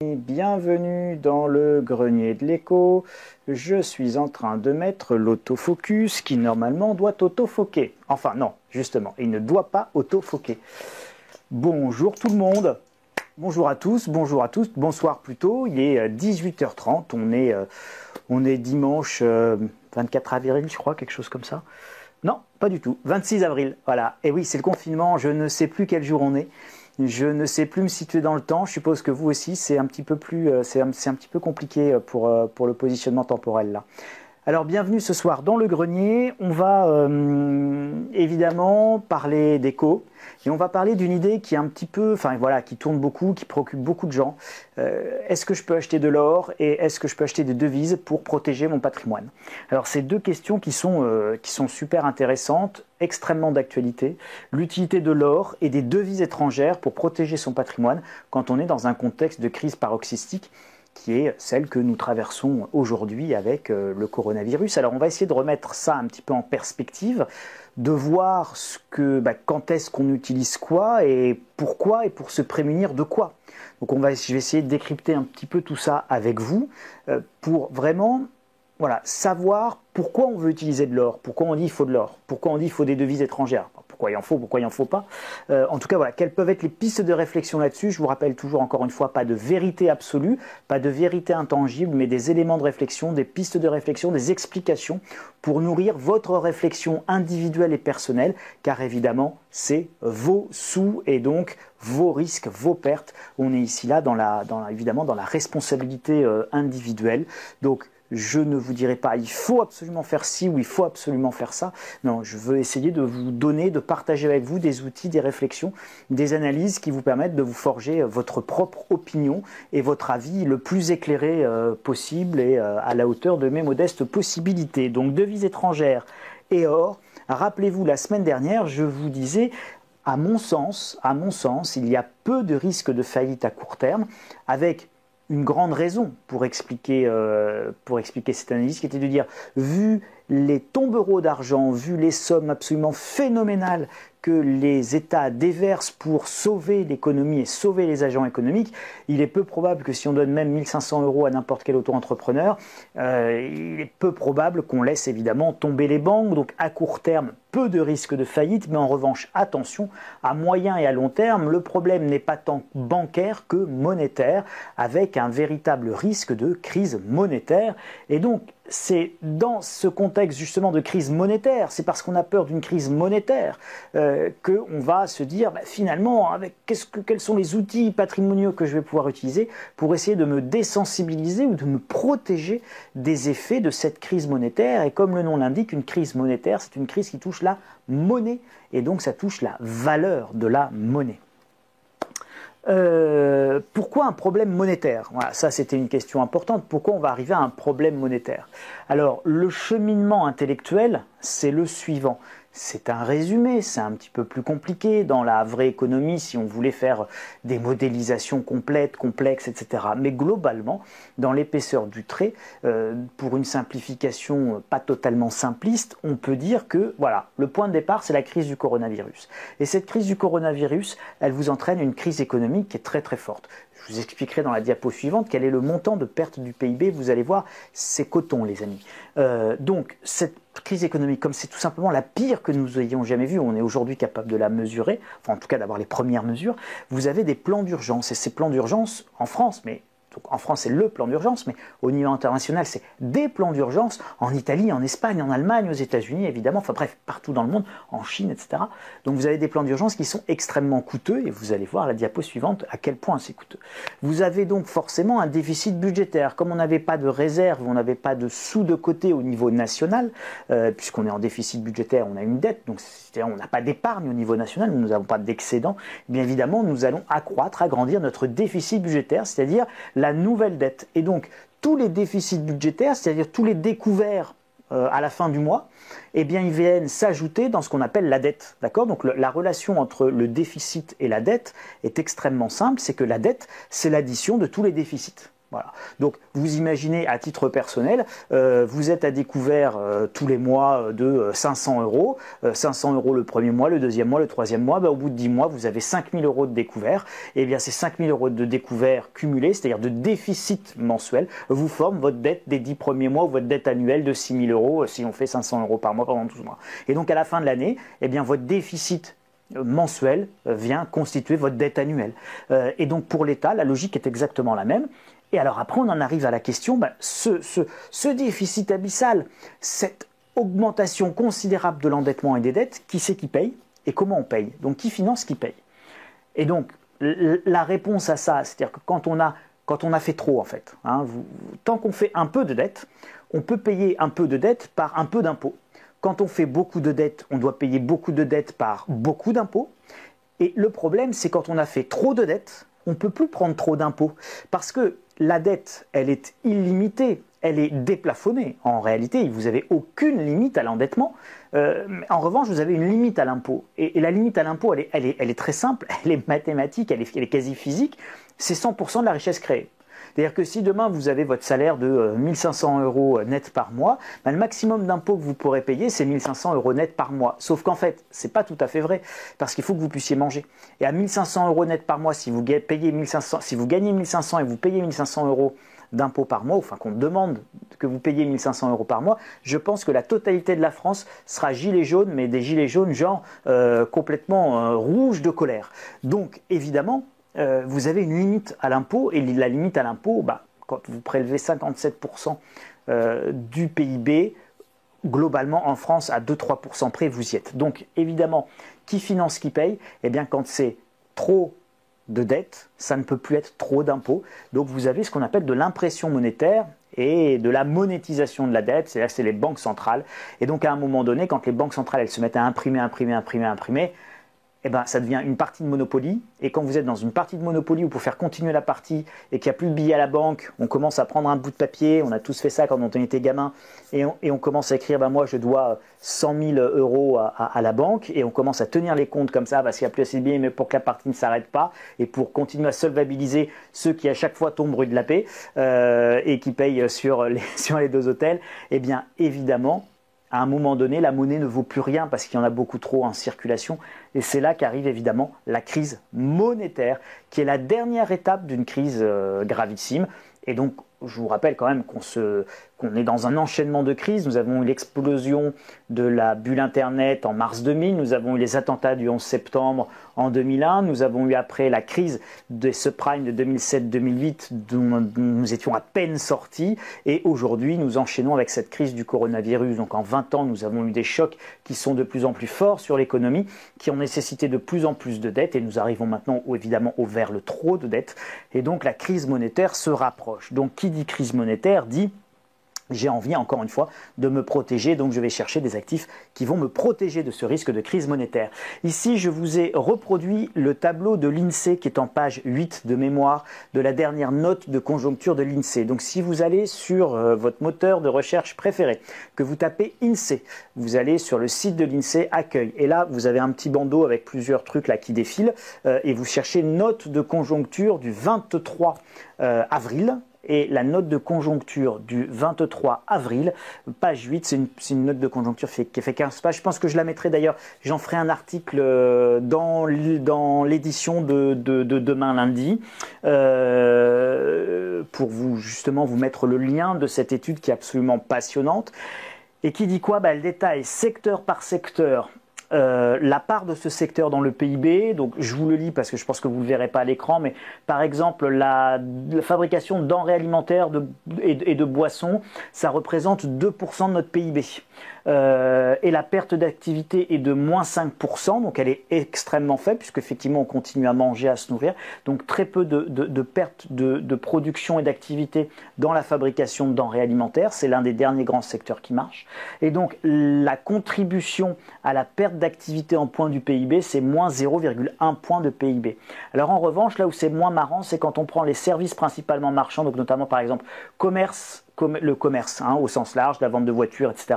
Bienvenue dans le grenier de l'écho. Je suis en train de mettre l'autofocus qui normalement doit autofoquer. Enfin non, justement, il ne doit pas autofoquer. Bonjour tout le monde. Bonjour à tous, bonsoir plutôt. Il est 18h30, on est dimanche 24 avril, je crois, quelque chose comme ça. Non, pas du tout, 26 avril, voilà. Et oui, c'est le confinement, je ne sais plus quel jour on est. Je ne sais plus me situer dans le temps. Je suppose que vous aussi, c'est un petit peu compliqué pour le positionnement temporel là. Alors bienvenue ce soir dans le grenier. On va évidemment parler d'éco et on va parler d'une idée qui est un petit peu, enfin voilà, qui tourne beaucoup, qui préoccupe beaucoup de gens. Est-ce que je peux acheter de l'or et est-ce que je peux acheter des devises pour protéger mon patrimoine? Alors c'est deux questions qui sont super intéressantes, extrêmement d'actualité. L'utilité de l'or et des devises étrangères pour protéger son patrimoine quand on est dans un contexte de crise paroxystique, qui est celle que nous traversons aujourd'hui avec le coronavirus. Alors on va essayer de remettre ça un petit peu en perspective, de voir quand est-ce qu'on utilise quoi et pourquoi et pour se prémunir de quoi. Donc je vais essayer de décrypter un petit peu tout ça avec vous pour vraiment savoir pourquoi on veut utiliser de l'or, pourquoi on dit il faut de l'or, pourquoi on dit il faut des devises étrangères, pourquoi il en faut, pourquoi il n'en faut pas. En tout cas, voilà, quelles peuvent être les pistes de réflexion là-dessus. Je vous rappelle toujours, encore une fois, pas de vérité absolue, pas de vérité intangible, mais des éléments de réflexion, des pistes de réflexion, des explications pour nourrir votre réflexion individuelle et personnelle, car évidemment, c'est vos sous et donc vos risques, vos pertes. On est ici là évidemment dans la responsabilité individuelle. Donc, je ne vous dirai pas il faut absolument faire ci ou il faut absolument faire ça. Non, je veux essayer de vous donner, de partager avec vous des outils, des réflexions, des analyses qui vous permettent de vous forger votre propre opinion et votre avis le plus éclairé possible et à la hauteur de mes modestes possibilités. Donc devises étrangères et or. Rappelez-vous, la semaine dernière, je vous disais, à mon sens, il y a peu de risques de faillite à court terme, avec une grande raison pour expliquer cette analyse, qui était de dire, vu les tombereaux d'argent, vu les sommes absolument phénoménales que les États déversent pour sauver l'économie et sauver les agents économiques, il est peu probable que si on donne même 1500 € à n'importe quel auto-entrepreneur, il est peu probable qu'on laisse évidemment tomber les banques. Donc à court terme, peu de risques de faillite, mais en revanche, attention, à moyen et à long terme, le problème n'est pas tant bancaire que monétaire, avec un véritable risque de crise monétaire. Et donc, c'est dans ce contexte justement de crise monétaire, c'est parce qu'on a peur d'une crise monétaire qu'on va se dire finalement quels sont les outils patrimoniaux que je vais pouvoir utiliser pour essayer de me désensibiliser ou de me protéger des effets de cette crise monétaire. Et comme le nom l'indique, une crise monétaire, c'est une crise qui touche la monnaie et donc ça touche la valeur de la monnaie. Pourquoi un problème monétaire? Voilà, ça c'était une question importante. Pourquoi on va arriver à un problème monétaire? Alors, le cheminement intellectuel, c'est le suivant. C'est un résumé, c'est un petit peu plus compliqué dans la vraie économie si on voulait faire des modélisations complètes, complexes, etc. Mais globalement, dans l'épaisseur du trait, pour une simplification pas totalement simpliste, on peut dire que voilà, le point de départ, c'est la crise du coronavirus. Et cette crise du coronavirus, elle vous entraîne une crise économique qui est très très forte. Je vous expliquerai dans la diapo suivante quel est le montant de perte du PIB. Vous allez voir, c'est coton, les amis. Donc, cette crise économique, comme c'est tout simplement la pire que nous ayons jamais vue, on est aujourd'hui capable de la mesurer, enfin en tout cas d'avoir les premières mesures, vous avez des plans d'urgence. Et ces plans d'urgence, en France, donc en France, c'est le plan d'urgence, mais au niveau international, c'est des plans d'urgence en Italie, en Espagne, en Allemagne, aux États-Unis, évidemment, enfin bref, partout dans le monde, en Chine, etc. Donc vous avez des plans d'urgence qui sont extrêmement coûteux, et vous allez voir à la diapo suivante à quel point c'est coûteux. Vous avez donc forcément un déficit budgétaire. Comme on n'avait pas de réserve, on n'avait pas de sous de côté au niveau national, puisqu'on est en déficit budgétaire, on a une dette, donc c'est-à-dire on n'a pas d'épargne au niveau national, nous n'avons pas d'excédent, bien évidemment, nous allons agrandir notre déficit budgétaire, c'est-à-dire la nouvelle dette. Et donc, tous les déficits budgétaires, c'est-à-dire tous les découverts à la fin du mois, eh bien, ils viennent s'ajouter dans ce qu'on appelle la dette. D'accord? Donc, la relation entre le déficit et la dette est extrêmement simple. C'est que la dette, c'est l'addition de tous les déficits. Voilà. Donc vous imaginez à titre personnel, vous êtes à découvert tous les mois de 500 euros. 500 euros le premier mois, le deuxième mois, le troisième mois. Au bout de 10 mois, vous avez 5000 euros de découvert. Et bien ces 5000 euros de découvert cumulés, c'est-à-dire de déficit mensuel, vous forment votre dette des 10 premiers mois ou votre dette annuelle de 6000 euros si on fait 500 euros par mois pendant 12 mois. Et donc à la fin de l'année, eh bien votre déficit mensuel vient constituer votre dette annuelle. Et donc pour l'État, la logique est exactement la même. Et alors après, on en arrive à la question, ce déficit abyssal, cette augmentation considérable de l'endettement et des dettes, qui c'est qui paye et comment on paye? Donc qui finance, qui paye? Et donc la réponse à ça, c'est-à-dire que quand on a fait trop en fait, tant qu'on fait un peu de dette, on peut payer un peu de dette par un peu d'impôt. Quand on fait beaucoup de dettes, on doit payer beaucoup de dettes par beaucoup d'impôts. Et le problème, c'est quand on a fait trop de dettes, on ne peut plus prendre trop d'impôts. Parce que la dette, elle est illimitée, elle est déplafonnée. En réalité, vous n'avez aucune limite à l'endettement. En revanche, vous avez une limite à l'impôt. Et la limite à l'impôt, elle est très simple, elle est mathématique, elle est quasi physique. C'est 100% de la richesse créée. C'est-à-dire que si demain vous avez votre salaire de 1500 euros net par mois, le maximum d'impôts que vous pourrez payer, c'est 1500 euros net par mois. Sauf qu'en fait, ce n'est pas tout à fait vrai, parce qu'il faut que vous puissiez manger. Et à 1500 euros net par mois, si vous gagnez 1500 et vous payez 1500 euros d'impôts par mois, enfin qu'on demande que vous payiez 1500 euros par mois, je pense que la totalité de la France sera gilet jaune, mais des gilets jaunes genre complètement rouges de colère. Donc évidemment, vous avez une limite à l'impôt, et la limite à l'impôt, quand vous prélevez 57% du PIB, globalement en France, à 2-3% près, vous y êtes. Donc évidemment, qui finance, qui paye? Eh bien quand c'est trop de dettes, ça ne peut plus être trop d'impôts. Donc vous avez ce qu'on appelle de l'impression monétaire et de la monétisation de la dette, c'est-à-dire c'est les banques centrales. Et donc à un moment donné, quand les banques centrales elles se mettent à imprimer, eh ben, ça devient une partie de Monopoly. Et quand vous êtes dans une partie de Monopoly où pour faire continuer la partie et qu'il n'y a plus de billets à la banque, on commence à prendre un bout de papier. On a tous fait ça quand on était gamin. Et on commence à écrire, moi je dois 100 000 euros à la banque. Et on commence à tenir les comptes comme ça parce qu'il n'y a plus assez de billets, mais pour que la partie ne s'arrête pas. Et pour continuer à solvabiliser ceux qui à chaque fois tombent rue de la Paix et qui payent sur les deux hôtels. Eh bien évidemment, à un moment donné, la monnaie ne vaut plus rien parce qu'il y en a beaucoup trop en circulation. Et c'est là qu'arrive évidemment la crise monétaire, qui est la dernière étape d'une crise gravissime. Et donc, je vous rappelle quand même qu'on est dans un enchaînement de crises. Nous avons eu l'explosion de la bulle Internet en mars 2000. Nous avons eu les attentats du 11 septembre en 2001. Nous avons eu après la crise des subprimes de 2007-2008 dont nous étions à peine sortis. Et aujourd'hui, nous enchaînons avec cette crise du coronavirus. Donc en 20 ans, nous avons eu des chocs qui sont de plus en plus forts sur l'économie, qui ont nécessité de plus en plus de dettes. Et nous arrivons maintenant évidemment vers le trop de dettes. Et donc la crise monétaire se rapproche. Donc qui dit crise monétaire dit j'ai envie, encore une fois, de me protéger, donc je vais chercher des actifs qui vont me protéger de ce risque de crise monétaire. Ici, je vous ai reproduit le tableau de l'INSEE qui est en page 8 de mémoire de la dernière note de conjoncture de l'INSEE. Donc si vous allez sur votre moteur de recherche préféré, que vous tapez INSEE, vous allez sur le site de l'INSEE Accueil. Et là, vous avez un petit bandeau avec plusieurs trucs là qui défilent et vous cherchez note de conjoncture du 23 avril. Et la note de conjoncture du 23 avril, page 8, c'est une note de conjoncture qui fait 15 pages. Je pense que je la mettrai d'ailleurs, j'en ferai un article dans l'édition de demain lundi pour vous justement vous mettre le lien de cette étude qui est absolument passionnante. Et qui dit quoi? Elle détaille secteur par secteur la part de ce secteur dans le PIB. Donc je vous le lis parce que je pense que vous ne le verrez pas à l'écran, mais par exemple la fabrication de denrées alimentaires et de boissons, ça représente 2% de notre PIB. Et la perte d'activité est de moins 5%, donc elle est extrêmement faible puisqu'effectivement on continue à manger, à se nourrir, donc très peu de perte de production et d'activité dans la fabrication de denrées alimentaires. C'est l'un des derniers grands secteurs qui marche. Et donc la contribution à la perte d'activité en points du PIB, c'est moins 0,1 point de PIB. Alors en revanche, là où c'est moins marrant, c'est quand on prend les services principalement marchands, donc notamment par exemple le commerce au sens large, la vente de voitures, etc.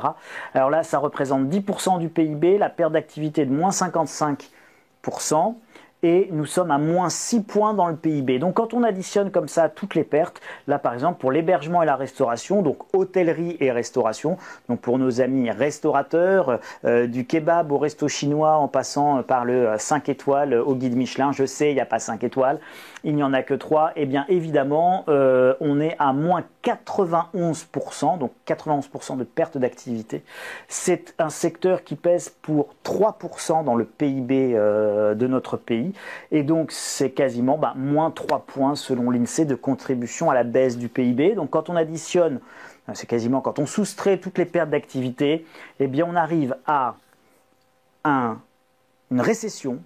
Alors là, ça représente 10% du PIB, la perte d'activité de moins 55%, et nous sommes à moins 6 points dans le PIB. Donc quand on additionne comme ça toutes les pertes, là par exemple pour l'hébergement et la restauration, donc hôtellerie et restauration, donc pour nos amis restaurateurs, du kebab au resto chinois en passant par le 5 étoiles au guide Michelin, je sais il n'y a pas 5 étoiles, il n'y en a que 3, et bien évidemment on est à moins 91%, donc 91% de perte d'activité. C'est un secteur qui pèse pour 3% dans le PIB de notre pays, et donc c'est quasiment moins 3 points selon l'INSEE de contribution à la baisse du PIB. Donc quand on additionne, c'est quasiment quand on soustrait toutes les pertes d'activité, eh bien on arrive à une récession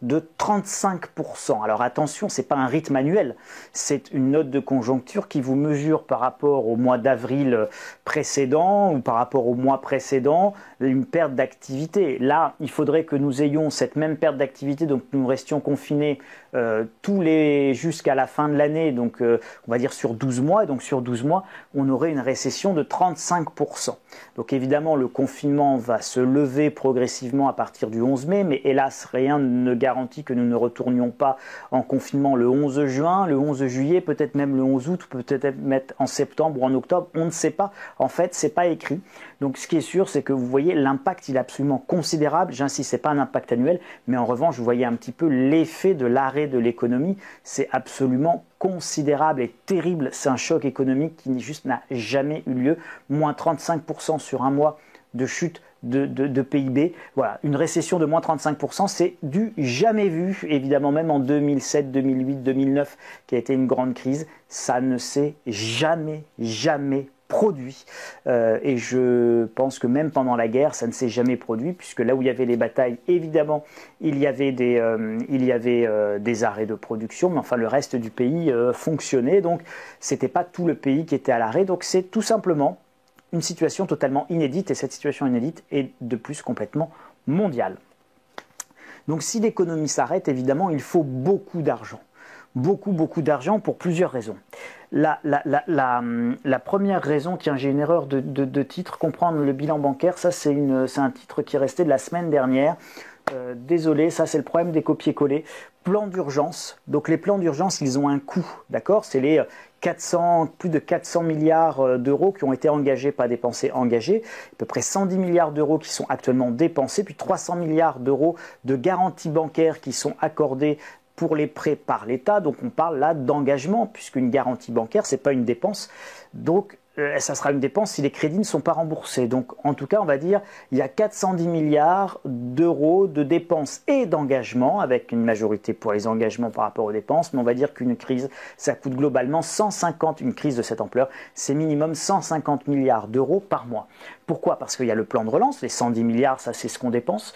de 35%. Alors attention, ce n'est pas un rythme annuel, c'est une note de conjoncture qui vous mesure par rapport au mois d'avril précédent ou par rapport au mois précédent une perte d'activité. Là, il faudrait que nous ayons cette même perte d'activité, donc nous restions confinés jusqu'à la fin de l'année, donc on va dire sur 12 mois, et donc sur 12 mois, on aurait une récession de 35%. Donc évidemment, le confinement va se lever progressivement à partir du 11 mai, mais hélas, rien ne garantit que nous ne retournions pas en confinement le 11 juin, le 11 juillet, peut-être même le 11 août, peut-être même en septembre ou en octobre, on ne sait pas. En fait, c'est pas écrit. Donc ce qui est sûr, c'est que vous voyez, l'impact, il est absolument considérable. J'insiste, c'est pas un impact annuel, mais en revanche, vous voyez un petit peu l'effet de l'arrêt de l'économie. C'est absolument considérable et terrible. C'est un choc économique qui juste n'a jamais eu lieu. Moins 35% sur un mois de chute de PIB. Voilà, une récession de moins 35%, c'est du jamais vu. Évidemment, même en 2007, 2008, 2009, qui a été une grande crise, ça ne s'est jamais produit. Et je pense que même pendant la guerre, ça ne s'est jamais produit, puisque là où il y avait les batailles, évidemment, il y avait des arrêts de production, mais enfin le reste du pays fonctionnait, donc c'était pas tout le pays qui était à l'arrêt. Donc c'est tout simplement une situation totalement inédite, et cette situation inédite est de plus complètement mondiale. Donc si l'économie s'arrête, évidemment, il faut beaucoup d'argent. Beaucoup d'argent pour plusieurs raisons. La première raison, tiens, j'ai une erreur de titre, comprendre le bilan bancaire, ça c'est un titre qui est resté de la semaine dernière. Désolé, ça c'est le problème des copier-coller. Plan d'urgence, donc les plans d'urgence, ils ont un coût, d'accord? C'est les plus de 400 milliards d'euros qui ont été engagés, pas dépensés, engagés, à peu près 110 milliards d'euros qui sont actuellement dépensés, puis 300 milliards d'euros de garanties bancaires qui sont accordées pour les prêts par l'État. Donc on parle là d'engagement, puisqu'une garantie bancaire, ce n'est pas une dépense. Donc ça sera une dépense si les crédits ne sont pas remboursés. Donc en tout cas, on va dire il y a 410 milliards d'euros de dépenses et d'engagements, avec une majorité pour les engagements par rapport aux dépenses, mais on va dire qu'une crise, ça coûte globalement une crise de cette ampleur, c'est minimum 150 milliards d'euros par mois. Pourquoi? Parce qu'il y a le plan de relance, les 110 milliards, ça c'est ce qu'on dépense.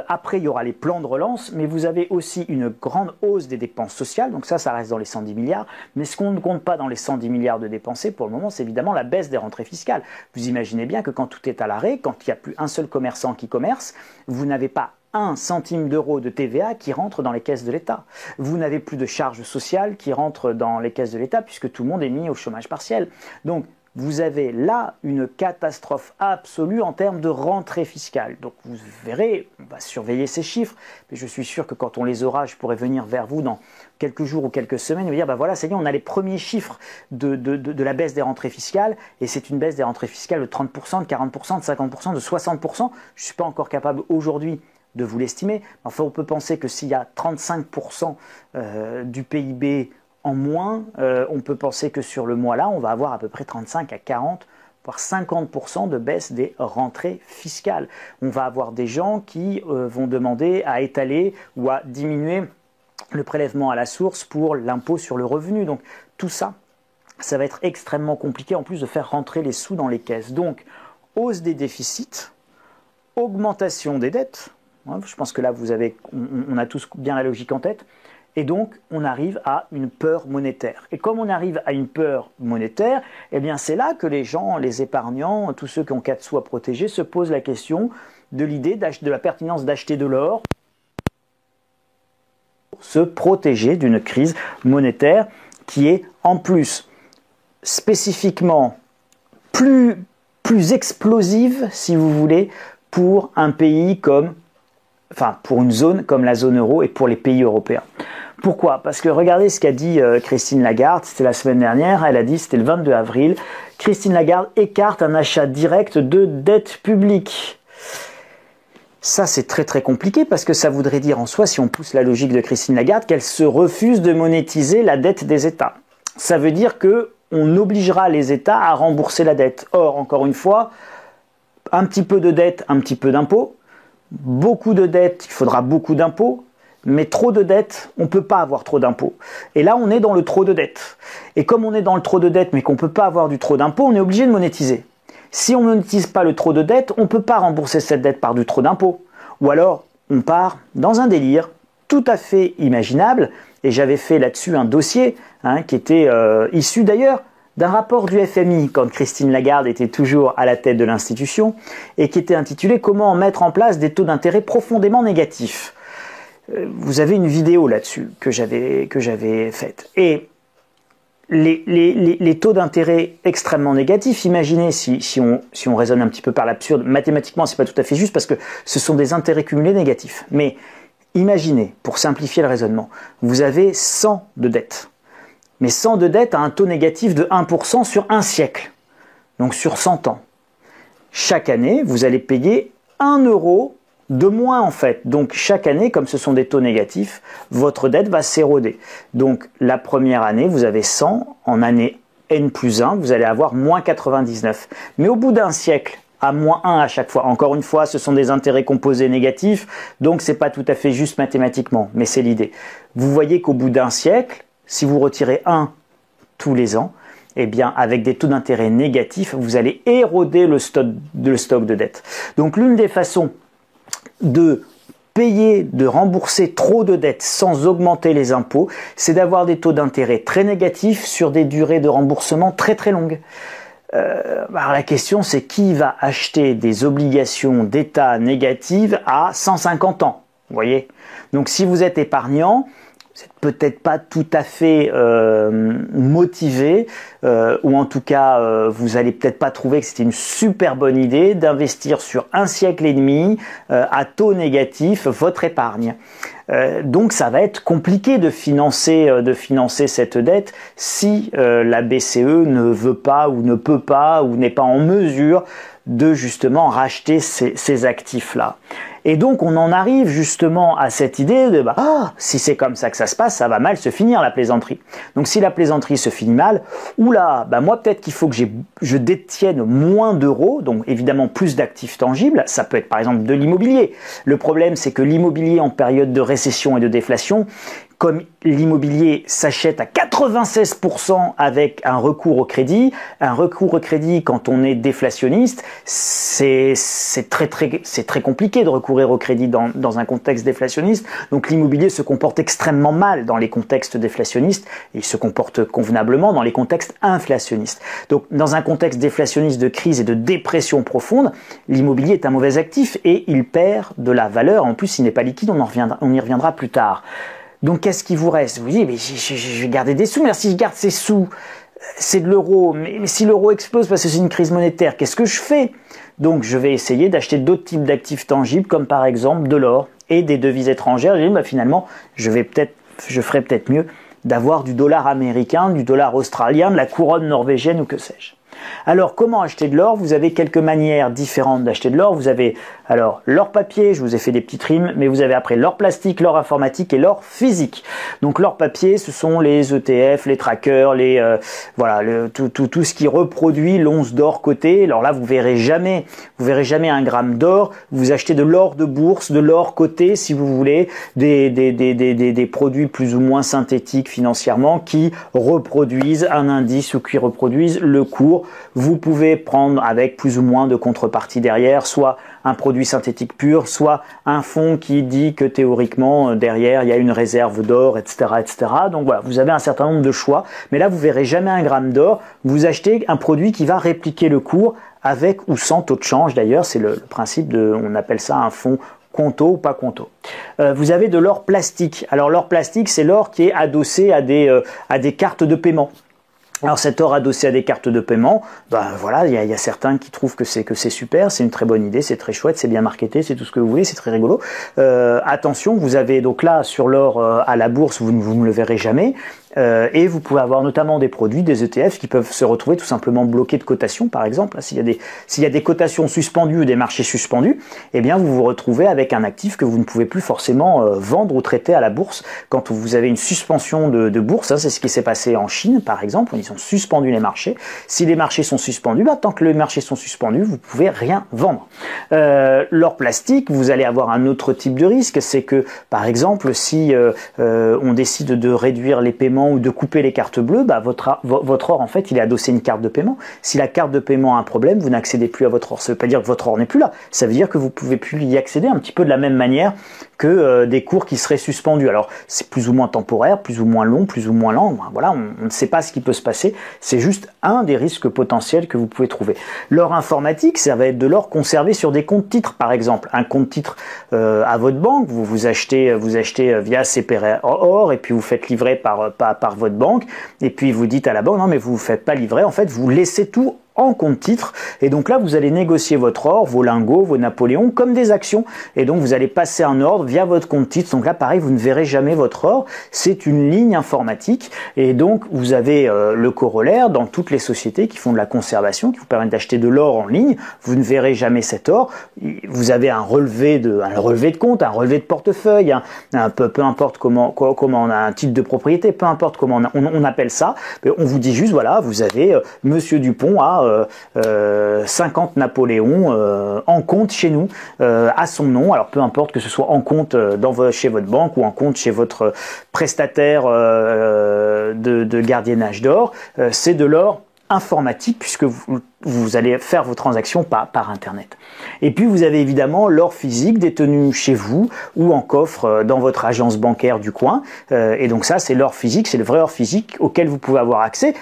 Après, il y aura les plans de relance, mais vous avez aussi une grande hausse des dépenses sociales, donc ça reste dans les 110 milliards. Mais ce qu'on ne compte pas dans les 110 milliards de dépensés, pour le moment, c'est évidemment la baisse des rentrées fiscales. Vous imaginez bien que quand tout est à l'arrêt, quand il n'y a plus un seul commerçant qui commerce, vous n'avez pas 1 centime d'euro de TVA qui rentre dans les caisses de l'État. Vous n'avez plus de charges sociales qui rentrent dans les caisses de l'État, puisque tout le monde est mis au chômage partiel. Donc, vous avez là une catastrophe absolue en termes de rentrée fiscale. Donc vous verrez, on va surveiller ces chiffres, mais je suis sûr que quand on les aura, je pourrai venir vers vous dans quelques jours ou quelques semaines et vous dire, voilà, ça y est, on a les premiers chiffres de la baisse des rentrées fiscales, et c'est une baisse des rentrées fiscales de 30%, de 40%, de 50%, de 60%. Je ne suis pas encore capable aujourd'hui de vous l'estimer. Enfin, on peut penser que s'il y a 35% du PIB en moins, on peut penser que sur le mois-là, on va avoir à peu près 35 à 40, voire 50% de baisse des rentrées fiscales. On va avoir des gens qui vont demander à étaler ou à diminuer le prélèvement à la source pour l'impôt sur le revenu. Donc tout ça, ça va être extrêmement compliqué en plus de faire rentrer les sous dans les caisses. Donc hausse des déficits, augmentation des dettes. Je pense que là, on a tous bien la logique en tête. Et donc, on arrive à une peur monétaire. Et comme on arrive à une peur monétaire, eh bien, c'est là que les gens, les épargnants, tous ceux qui ont 4 sous à protéger, se posent la question de l'idée de la pertinence d'acheter de l'or pour se protéger d'une crise monétaire qui est en plus spécifiquement plus explosive, si vous voulez, pour un pays comme enfin pour une zone comme la zone euro et pour les pays européens. Pourquoi? Parce que regardez ce qu'a dit Christine Lagarde, c'était la semaine dernière, elle a dit, c'était le 22 avril, Christine Lagarde écarte un achat direct de dette publique. Ça, c'est très très compliqué parce que ça voudrait dire en soi, si on pousse la logique de Christine Lagarde, qu'elle se refuse de monétiser la dette des États. Ça veut dire que on obligera les États à rembourser la dette. Or, encore une fois, un petit peu de dette, un petit peu d'impôt. Beaucoup de dette, il faudra beaucoup d'impôts. Mais trop de dette, on ne peut pas avoir trop d'impôts. Et là, on est dans le trop de dette. Et comme on est dans le trop de dette, mais qu'on ne peut pas avoir du trop d'impôts, on est obligé de monétiser. Si on ne monétise pas le trop de dette, on ne peut pas rembourser cette dette par du trop d'impôts. Ou alors, on part dans un délire tout à fait imaginable. Et j'avais fait là-dessus un dossier qui était issu d'ailleurs d'un rapport du FMI, quand Christine Lagarde était toujours à la tête de l'institution, et qui était intitulé « Comment mettre en place des taux d'intérêt profondément négatifs ». Vous avez une vidéo là-dessus que j'avais faite. Et les taux d'intérêt extrêmement négatifs, imaginez si on raisonne un petit peu par l'absurde, mathématiquement c'est pas tout à fait juste parce que ce sont des intérêts cumulés négatifs. Mais imaginez, pour simplifier le raisonnement, vous avez 100 de dette. Mais 100 de dette à un taux négatif de 1% sur un siècle. Donc sur 100 ans. Chaque année, vous allez payer 1 euro de moins en fait. Donc chaque année, comme ce sont des taux négatifs, votre dette va s'éroder. Donc la première année, vous avez 100, en année N plus 1, vous allez avoir moins 99. Mais au bout d'un siècle, à moins 1 à chaque fois, encore une fois, ce sont des intérêts composés négatifs, donc c'est pas tout à fait juste mathématiquement, mais c'est l'idée. Vous voyez qu'au bout d'un siècle, si vous retirez 1 tous les ans, eh bien, avec des taux d'intérêt négatifs, vous allez éroder le stock de dette. Donc l'une des façons de payer, de rembourser trop de dettes sans augmenter les impôts, c'est d'avoir des taux d'intérêt très négatifs sur des durées de remboursement très très longues. Alors la question c'est qui va acheter des obligations d'État négatives à 150 ans, vous voyez? Donc si vous êtes épargnant, vous n'êtes peut-être pas tout à fait motivé, ou en tout cas vous allez peut-être pas trouver que c'était une super bonne idée d'investir sur un siècle et demi à taux négatif votre épargne. Donc ça va être compliqué de financer cette dette si la BCE ne veut pas ou ne peut pas ou n'est pas en mesure de justement racheter ces actifs-là. Et donc on en arrive justement à cette idée de si c'est comme ça que ça se passe, ça va mal se finir la plaisanterie. Donc si la plaisanterie se finit mal, oula, moi peut-être qu'il faut que je détienne moins d'euros, donc évidemment plus d'actifs tangibles, ça peut être par exemple de l'immobilier. Le problème c'est que l'immobilier en période de récession et de déflation, comme l'immobilier s'achète à 96% avec un recours au crédit quand on est déflationniste, c'est très compliqué de recourir au crédit dans un contexte déflationniste. Donc l'immobilier se comporte extrêmement mal dans les contextes déflationnistes et il se comporte convenablement dans les contextes inflationnistes. Donc dans un contexte déflationniste de crise et de dépression profonde, l'immobilier est un mauvais actif et il perd de la valeur. En plus, il n'est pas liquide, on y reviendra plus tard. Donc qu'est-ce qui vous reste? Vous dites, mais je vais garder des sous, mais si je garde ces sous, c'est de l'euro, mais si l'euro explose parce que c'est une crise monétaire, qu'est-ce que je fais? Donc je vais essayer d'acheter d'autres types d'actifs tangibles, comme par exemple de l'or et des devises étrangères. Je dis, finalement, je ferais peut-être mieux d'avoir du dollar américain, du dollar australien, de la couronne norvégienne ou que sais-je. Alors, comment acheter de l'or? Vous avez quelques manières différentes d'acheter de l'or. Vous avez alors l'or papier, je vous ai fait des petites rimes, mais vous avez après l'or plastique, l'or informatique et l'or physique. Donc l'or papier, ce sont les ETF, les trackers, tout ce qui reproduit l'once d'or cotée. Alors là, vous verrez jamais un gramme d'or. Vous achetez de l'or de bourse, de l'or coté, si vous voulez, des produits plus ou moins synthétiques financièrement qui reproduisent un indice ou qui reproduisent le cours. Vous pouvez prendre avec plus ou moins de contrepartie derrière, soit un produit synthétique pur, soit un fonds qui dit que théoriquement derrière il y a une réserve d'or, etc., etc. Donc voilà, vous avez un certain nombre de choix, mais là vous verrez jamais un gramme d'or. Vous achetez un produit qui va répliquer le cours avec ou sans taux de change. D'ailleurs, c'est le principe on appelle ça un fonds conto ou pas conto. Vous avez de l'or plastique. Alors l'or plastique, c'est l'or qui est adossé à des cartes de paiement. Alors cet or adossé à des cartes de paiement, ben voilà, il y a certains qui trouvent que c'est super, c'est une très bonne idée, c'est très chouette, c'est bien marketé, c'est tout ce que vous voulez, c'est très rigolo. Attention, vous avez donc là sur l'or à la bourse, vous ne le verrez jamais. Et vous pouvez avoir notamment des produits, des ETF qui peuvent se retrouver tout simplement bloqués de cotation, par exemple. S'il y a des cotations suspendues ou des marchés suspendus, eh bien vous vous retrouvez avec un actif que vous ne pouvez plus forcément vendre ou traiter à la bourse. Quand vous avez une suspension de bourse, hein, c'est ce qui s'est passé en Chine, par exemple, ils ont suspendu les marchés. Si les marchés sont suspendus, bah, tant que les marchés sont suspendus, vous ne pouvez rien vendre. L'or plastique, vous allez avoir un autre type de risque, c'est que, par exemple, si on décide de réduire les paiements ou de couper les cartes bleues, bah votre or en fait il est adossé à une carte de paiement. Si la carte de paiement a un problème, vous n'accédez plus à votre or. Ça ne veut pas dire que votre or n'est plus là, ça veut dire que vous pouvez plus y accéder, un petit peu de la même manière que des cours qui seraient suspendus. Alors c'est plus ou moins temporaire, plus ou moins long, plus ou moins lent, voilà, on ne sait pas ce qui peut se passer, c'est juste un des risques potentiels que vous pouvez trouver. L'or informatique, ça va être de l'or conservé sur des comptes titres, par exemple. Un compte titre à votre banque, vous achetez via CPR Or et puis vous faites livrer par votre banque, et puis vous dites à la banque, non mais vous ne vous faites pas livrer, en fait vous laissez tout en compte titre, et donc là vous allez négocier votre or, vos lingots, vos Napoléons comme des actions, et donc vous allez passer un ordre via votre compte titre. Donc là pareil, vous ne verrez jamais votre or, c'est une ligne informatique, et donc vous avez le corollaire dans toutes les sociétés qui font de la conservation, qui vous permettent d'acheter de l'or en ligne, vous ne verrez jamais cet or. Vous avez un relevé de compte, un relevé de portefeuille, peu importe comment on a un titre de propriété, peu importe comment on appelle ça, on vous dit juste voilà, vous avez Monsieur Dupont à 50 Napoléons en compte chez nous à son nom. Alors peu importe que ce soit en compte chez votre banque ou en compte chez votre prestataire de gardiennage d'or, c'est de l'or informatique puisque vous allez faire vos transactions par Internet. Et puis vous avez évidemment l'or physique détenu chez vous ou en coffre dans votre agence bancaire du coin. Et donc ça, c'est l'or physique, c'est le vrai or physique auquel vous pouvez avoir accès.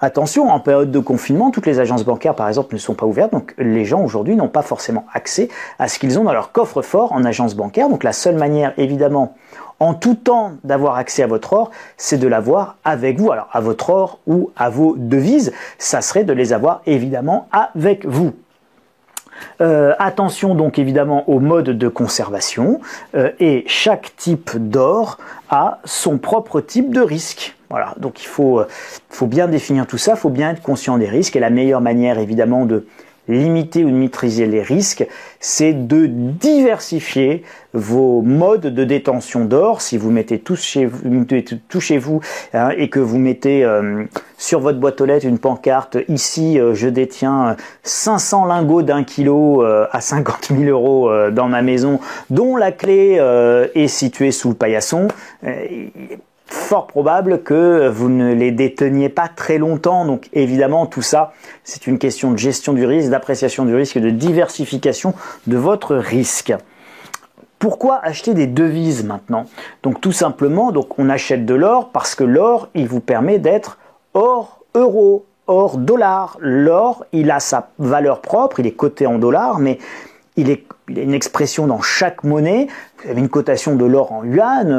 Attention, en période de confinement, toutes les agences bancaires, par exemple, ne sont pas ouvertes. Donc, les gens, aujourd'hui, n'ont pas forcément accès à ce qu'ils ont dans leur coffre-fort en agence bancaire. Donc, la seule manière, évidemment, en tout temps, d'avoir accès à votre or, c'est de l'avoir avec vous. Alors, à votre or ou à vos devises, ça serait de les avoir, évidemment, avec vous. Attention donc évidemment au mode de conservation et chaque type d'or a son propre type de risque. Voilà, donc il faut bien définir tout ça, il faut bien être conscient des risques et la meilleure manière évidemment de limiter ou de maîtriser les risques, c'est de diversifier vos modes de détention d'or. Si vous mettez tout chez vous hein, et que vous mettez sur votre boîte aux lettres une pancarte, ici je détiens 500 lingots d'1 kilo à 50 000 euros dans ma maison, dont la clé est située sous le paillasson, fort probable que vous ne les déteniez pas très longtemps. Donc évidemment tout ça c'est une question de gestion du risque, d'appréciation du risque et de diversification de votre risque. Pourquoi acheter des devises maintenant? Donc tout simplement, donc on achète de l'or parce que l'or il vous permet d'être hors euro, hors dollar. L'or il a sa valeur propre, il est coté en dollars, mais il a une expression dans chaque monnaie. Vous avez une cotation de l'or en yuan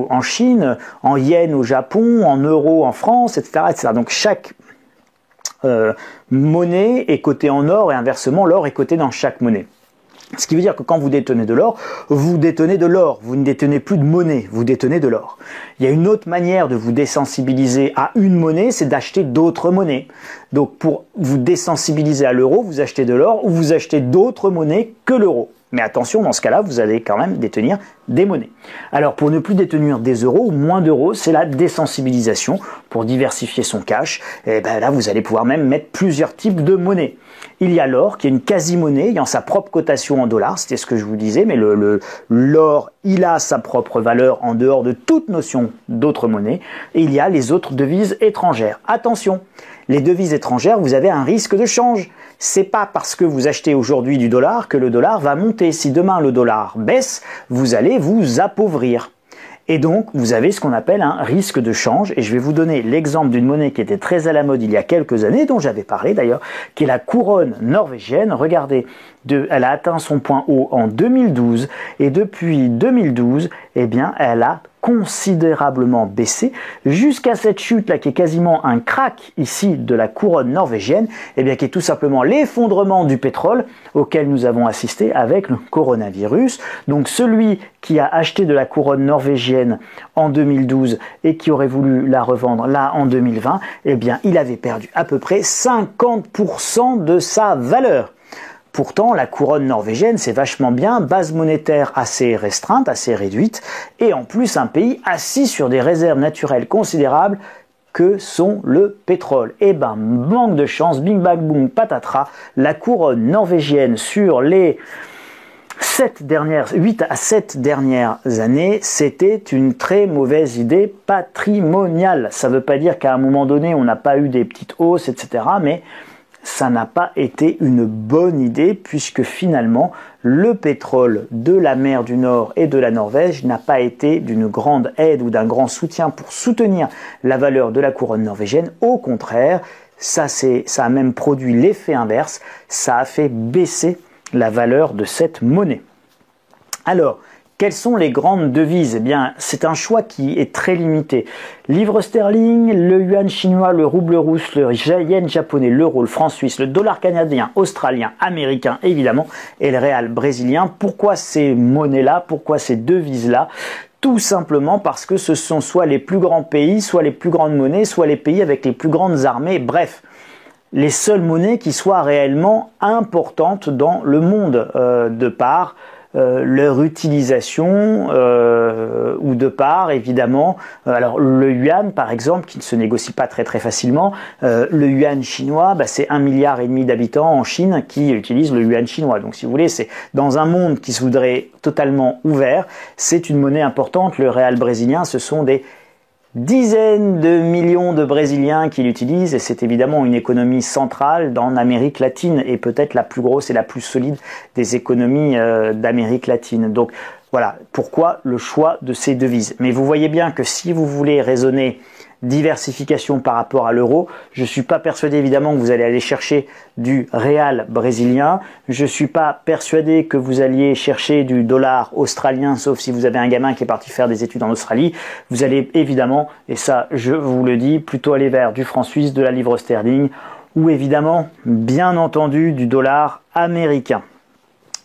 en Chine, en yen au Japon, en euros en France, etc. etc. Donc chaque monnaie est cotée en or et inversement, l'or est coté dans chaque monnaie. Ce qui veut dire que quand vous détenez de l'or, vous détenez de l'or, vous ne détenez plus de monnaie, vous détenez de l'or. Il y a une autre manière de vous désensibiliser à une monnaie, c'est d'acheter d'autres monnaies. Donc pour vous désensibiliser à l'euro, vous achetez de l'or ou vous achetez d'autres monnaies que l'euro. Mais attention, dans ce cas-là, vous allez quand même détenir des monnaies. Alors pour ne plus détenir des euros ou moins d'euros, c'est la désensibilisation. Pour diversifier son cash, et ben là vous allez pouvoir même mettre plusieurs types de monnaies. Il y a l'or qui est une quasi-monnaie ayant sa propre cotation en dollars, c'était ce que je vous disais, mais l'or il a sa propre valeur en dehors de toute notion d'autres monnaies. Et il y a les autres devises étrangères. Attention, les devises étrangères, vous avez un risque de change. C'est pas parce que vous achetez aujourd'hui du dollar que le dollar va monter. Si demain le dollar baisse, vous allez vous appauvrir. Et donc, vous avez ce qu'on appelle un risque de change. Et je vais vous donner l'exemple d'une monnaie qui était très à la mode il y a quelques années, dont j'avais parlé d'ailleurs, qui est la couronne norvégienne. Regardez, elle a atteint son point haut en 2012. Et depuis 2012, eh bien, elle a considérablement baissé jusqu'à cette chute là qui est quasiment un crack ici de la couronne norvégienne, et bien qui est tout simplement l'effondrement du pétrole auquel nous avons assisté avec le coronavirus. Donc celui qui a acheté de la couronne norvégienne en 2012 et qui aurait voulu la revendre là en 2020, eh bien il avait perdu à peu près 50% de sa valeur. Pourtant, la couronne norvégienne, c'est vachement bien, base monétaire assez restreinte, assez réduite, et en plus un pays assis sur des réserves naturelles considérables que sont le pétrole. Et ben, manque de chance, bing bang boom patatras, la couronne norvégienne sur les 8 à 7 dernières années, c'était une très mauvaise idée patrimoniale. Ça ne veut pas dire qu'à un moment donné, on n'a pas eu des petites hausses, etc., mais ça n'a pas été une bonne idée puisque finalement le pétrole de la mer du Nord et de la Norvège n'a pas été d'une grande aide ou d'un grand soutien pour soutenir la valeur de la couronne norvégienne. Au contraire, ça a même produit l'effet inverse, ça a fait baisser la valeur de cette monnaie. Alors, quelles sont les grandes devises? Eh bien, c'est un choix qui est très limité. Livre sterling, le yuan chinois, le rouble russe, le yen japonais, l'euro, le franc suisse, le dollar canadien, australien, américain évidemment, et le réal brésilien. Pourquoi ces monnaies-là? Pourquoi ces devises-là? Tout simplement parce que ce sont soit les plus grands pays, soit les plus grandes monnaies, soit les pays avec les plus grandes armées, bref, les seules monnaies qui soient réellement importantes dans le monde, de par leur utilisation ou de part évidemment alors le yuan par exemple qui ne se négocie pas très facilement, le yuan chinois c'est 1,5 milliard d'habitants en Chine qui utilisent le yuan chinois, donc si vous voulez c'est dans un monde qui se voudrait totalement ouvert, c'est une monnaie importante. Le réal brésilien, ce sont des dizaines de millions de Brésiliens qui l'utilisent et c'est évidemment une économie centrale dans l'Amérique latine et peut-être la plus grosse et la plus solide des économies d'Amérique latine. Donc voilà pourquoi le choix de ces devises. Mais vous voyez bien que si vous voulez raisonner diversification par rapport à l'euro, je ne suis pas persuadé évidemment que vous allez aller chercher du réal brésilien, je ne suis pas persuadé que vous alliez chercher du dollar australien, sauf si vous avez un gamin qui est parti faire des études en Australie. Vous allez évidemment, et ça je vous le dis, plutôt aller vers du franc suisse, de la livre sterling ou évidemment, bien entendu, du dollar américain.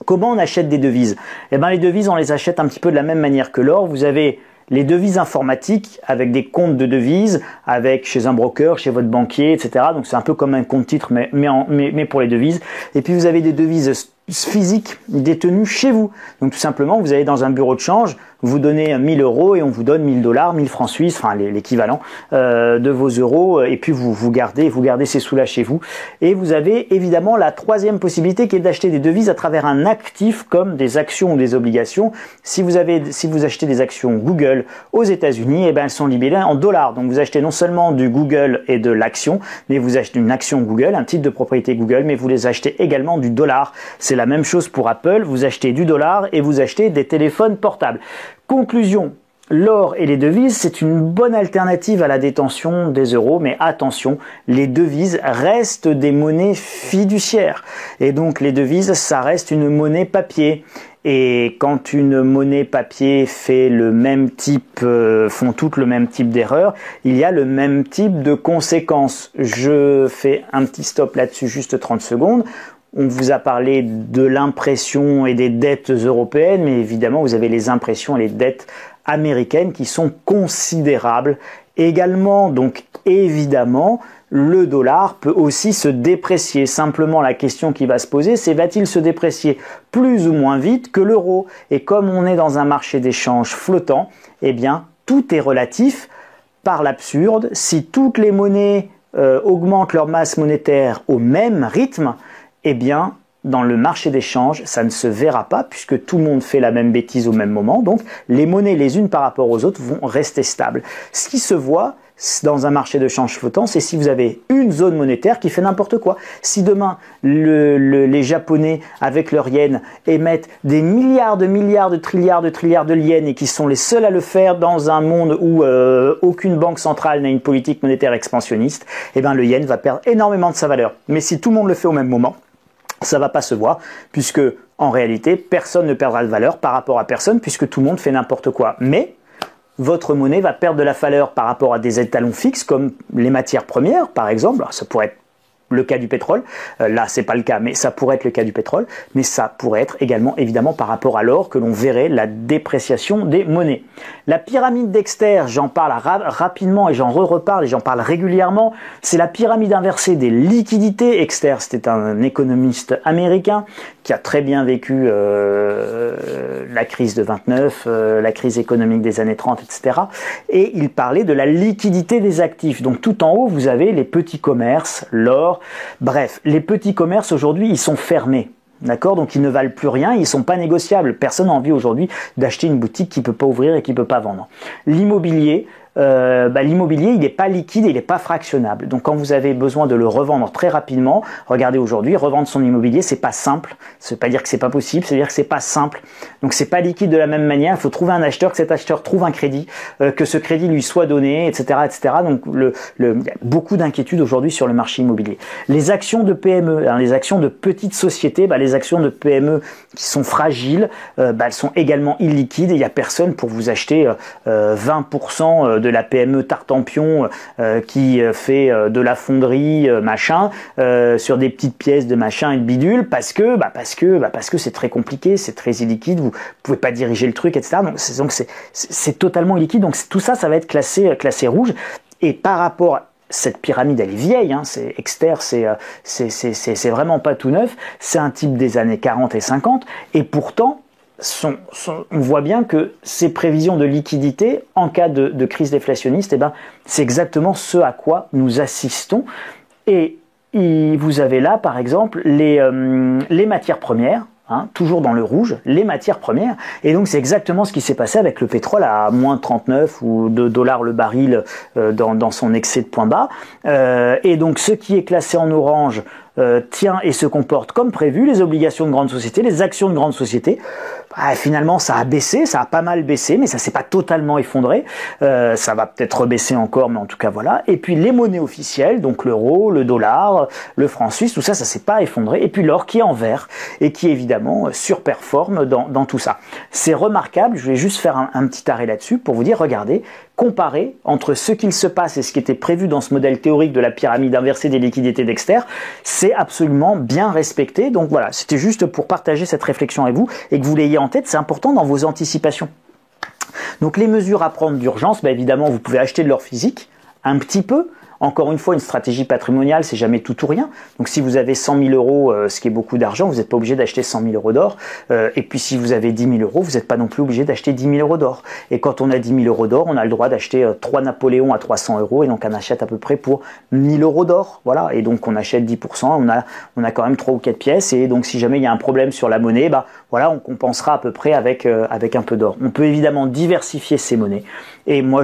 Comment on achète des devises? Eh bien les devises on les achète un petit peu de la même manière que l'or. Vous avez les devises informatiques avec des comptes de devises, avec chez un broker, chez votre banquier, etc. Donc c'est un peu comme un compte titre, mais pour les devises. Et puis vous avez des devises physiques détenues chez vous. Donc tout simplement, vous allez dans un bureau de change, vous donnez 1000 euros et on vous donne 1000 dollars, 1000 francs suisses, enfin l'équivalent de vos euros. Et puis vous gardez ces sous-là chez vous. Et vous avez évidemment la troisième possibilité qui est d'acheter des devises à travers un actif comme des actions ou des obligations. Si vous achetez des actions Google aux États-Unis, eh ben elles sont libellées en dollars. Donc vous achetez non seulement du Google et de l'action, mais vous achetez une action Google, un titre de propriété Google, mais vous les achetez également du dollar. C'est la même chose pour Apple, vous achetez du dollar et vous achetez des téléphones portables. Conclusion, l'or et les devises, c'est une bonne alternative à la détention des euros, mais attention, les devises restent des monnaies fiduciaires. Et donc les devises, ça reste une monnaie papier. Et quand une monnaie papier fait le même type, font toutes le même type d'erreur, il y a le même type de conséquences. Je fais un petit stop là-dessus, juste 30 secondes. On vous a parlé de l'impression et des dettes européennes, mais évidemment, vous avez les impressions et les dettes américaines qui sont considérables également. Donc, évidemment, le dollar peut aussi se déprécier. Simplement, la question qui va se poser, c'est va-t-il se déprécier plus ou moins vite que l'euro? Et comme on est dans un marché d'échange flottant, eh bien, tout est relatif. Par l'absurde, si toutes les monnaies augmentent leur masse monétaire au même rythme, eh bien, dans le marché d'échange, ça ne se verra pas puisque tout le monde fait la même bêtise au même moment. Donc, les monnaies les unes par rapport aux autres vont rester stables. Ce qui se voit dans un marché de change flottant, c'est si vous avez une zone monétaire qui fait n'importe quoi. Si demain, les Japonais, avec leur yen, émettent des milliards de trilliards de yens et qui sont les seuls à le faire dans un monde où aucune banque centrale n'a une politique monétaire expansionniste, eh ben, le yen va perdre énormément de sa valeur. Mais si tout le monde le fait au même moment, ça va pas se voir, puisque en réalité, personne ne perdra de valeur par rapport à personne, puisque tout le monde fait n'importe quoi. Mais votre monnaie va perdre de la valeur par rapport à des étalons fixes comme les matières premières, par exemple. Alors, ça pourrait être le cas du pétrole, là c'est pas le cas, mais ça pourrait être le cas du pétrole, mais ça pourrait être également évidemment par rapport à l'or que l'on verrait la dépréciation des monnaies. La pyramide Dexter, j'en parle rapidement et j'en reparle et j'en parle régulièrement, c'est la pyramide inversée des liquidités. Dexter, c'était un économiste américain qui a très bien vécu la crise de 29, la crise économique des années 30, etc. Et il parlait de la liquidité des actifs. Donc tout en haut, vous avez les petits commerces, l'or. Bref, les petits commerces aujourd'hui, ils sont fermés. D'accord? Donc ils ne valent plus rien, ils sont pas négociables. Personne n'a envie aujourd'hui d'acheter une boutique qui peut pas ouvrir et qui peut pas vendre. L'immobilier, l'immobilier, il n'est pas liquide, il n'est pas fractionnable. Donc quand vous avez besoin de le revendre très rapidement, regardez aujourd'hui, revendre son immobilier, c'est pas simple. Ça veut pas dire que c'est pas possible, ça veut dire que c'est pas simple. Donc c'est pas liquide de la même manière. Il faut trouver un acheteur, que cet acheteur trouve un crédit, que ce crédit lui soit donné, etc., etc. Donc il y a beaucoup d'inquiétudes aujourd'hui sur le marché immobilier. Les actions de PME, les actions de petites sociétés, les actions de PME qui sont fragiles, elles sont également illiquides et il n'y a personne pour vous acheter 20% de la PME Tartampion qui fait de la fonderie machin sur des petites pièces de machin et de bidule parce que c'est très compliqué, c'est très illiquide, vous pouvez pas diriger le truc, etc. Donc c'est totalement illiquide. Donc tout ça, ça va être classé rouge. Et par rapport à cette pyramide, elle est vieille, hein, c'est Dexter, c'est vraiment pas tout neuf, c'est un type des années 40 et 50, et pourtant, on voit bien que ces prévisions de liquidité en cas de crise déflationniste, c'est exactement ce à quoi nous assistons. Et vous avez là, par exemple, les matières premières, toujours dans le rouge, les matières premières. Et donc, c'est exactement ce qui s'est passé avec le pétrole à moins 39 ou 2 dollars le baril dans son excès de point bas. Et donc, ce qui est classé en orange tient et se comporte comme prévu, les obligations de grandes sociétés, les actions de grandes sociétés. Finalement, ça a baissé, ça a pas mal baissé, mais ça s'est pas totalement effondré. Ça va peut-être rebaisser encore, mais en tout cas, voilà. Et puis, les monnaies officielles, donc l'euro, le dollar, le franc suisse, tout ça, ça s'est pas effondré. Et puis, l'or qui est en vert et qui, évidemment, surperforme dans tout ça. C'est remarquable, je vais juste faire un petit arrêt là-dessus pour vous dire, regardez, comparez entre ce qu'il se passe et ce qui était prévu dans ce modèle théorique de la pyramide inversée des liquidités Dexter, c'est absolument bien respecté. Donc voilà, c'était juste pour partager cette réflexion avec vous et que vous l'ayez en tête, c'est important dans vos anticipations. Donc les mesures à prendre d'urgence, évidemment, vous pouvez acheter de l'or physique, un petit peu. Encore une fois, une stratégie patrimoniale, c'est jamais tout ou rien. Donc si vous avez 100 000 euros, ce qui est beaucoup d'argent, vous n'êtes pas obligé d'acheter 100 000 euros d'or. Et puis si vous avez 10 000 euros, vous n'êtes pas non plus obligé d'acheter 10 000 euros d'or. Et quand on a 10 000 euros d'or, on a le droit d'acheter 3 Napoléons à 300 euros. Et donc on achète à peu près pour 1 000 euros d'or. Voilà. Et donc on achète 10%, on a quand même 3 ou 4 pièces. Et donc si jamais il y a un problème sur la monnaie, voilà, on compensera à peu près avec un peu d'or. On peut évidemment diversifier ces monnaies. Et moi,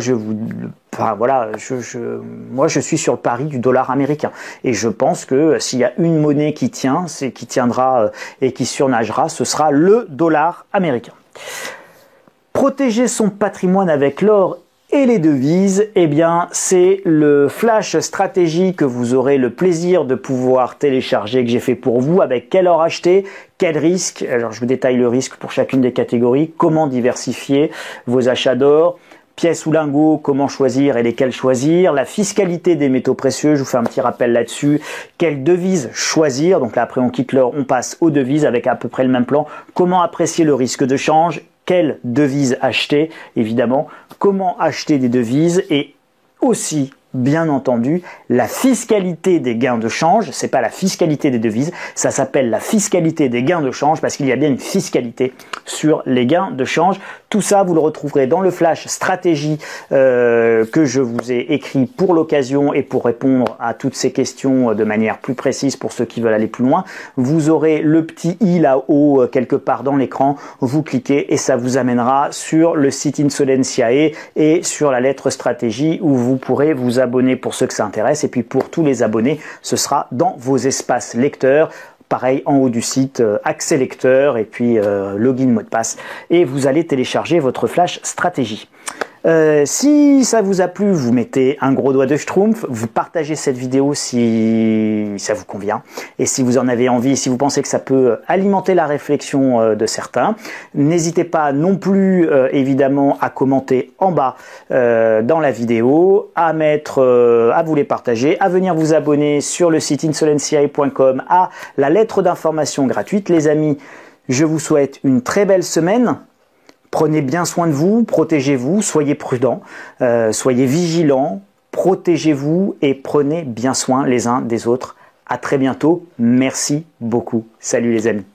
moi je suis sur le pari du dollar américain et je pense que s'il y a une monnaie qui tiendra et qui surnagera, ce sera le dollar américain. Protéger son patrimoine avec l'or et les devises, c'est le flash stratégie que vous aurez le plaisir de pouvoir télécharger, que j'ai fait pour vous, avec quel or acheter, quel risque. Alors je vous détaille le risque pour chacune des catégories, comment diversifier vos achats d'or, pièces ou lingots, comment choisir et lesquels choisir, la fiscalité des métaux précieux, je vous fais un petit rappel là-dessus, quelle devise choisir, donc là après on quitte l'or, on passe aux devises avec à peu près le même plan, comment apprécier le risque de change, quelle devise acheter, évidemment, comment acheter des devises et aussi, bien entendu, la fiscalité des gains de change, c'est pas la fiscalité des devises, ça s'appelle la fiscalité des gains de change parce qu'il y a bien une fiscalité sur les gains de change. Tout ça, vous le retrouverez dans le flash stratégie que je vous ai écrit pour l'occasion et pour répondre à toutes ces questions de manière plus précise pour ceux qui veulent aller plus loin. Vous aurez le petit i là-haut quelque part dans l'écran, vous cliquez et ça vous amènera sur le site Insolentiae et sur la lettre stratégie où vous pourrez vous abonner pour ceux que ça intéresse et puis pour tous les abonnés, ce sera dans vos espaces lecteurs. Pareil, en haut du site, accès lecteur et puis login mot de passe. Et vous allez télécharger votre flash stratégie. Si ça vous a plu, vous mettez un gros doigt de schtroumpf, vous partagez cette vidéo si ça vous convient, et si vous en avez envie, si vous pensez que ça peut alimenter la réflexion de certains. N'hésitez pas non plus évidemment à commenter en bas dans la vidéo, à vous les partager, à venir vous abonner sur le site insolenci.com à la lettre d'information gratuite. Les amis, je vous souhaite une très belle semaine. Prenez bien soin de vous, protégez-vous, soyez prudents, soyez vigilants, protégez-vous et prenez bien soin les uns des autres. À très bientôt. Merci beaucoup. Salut les amis.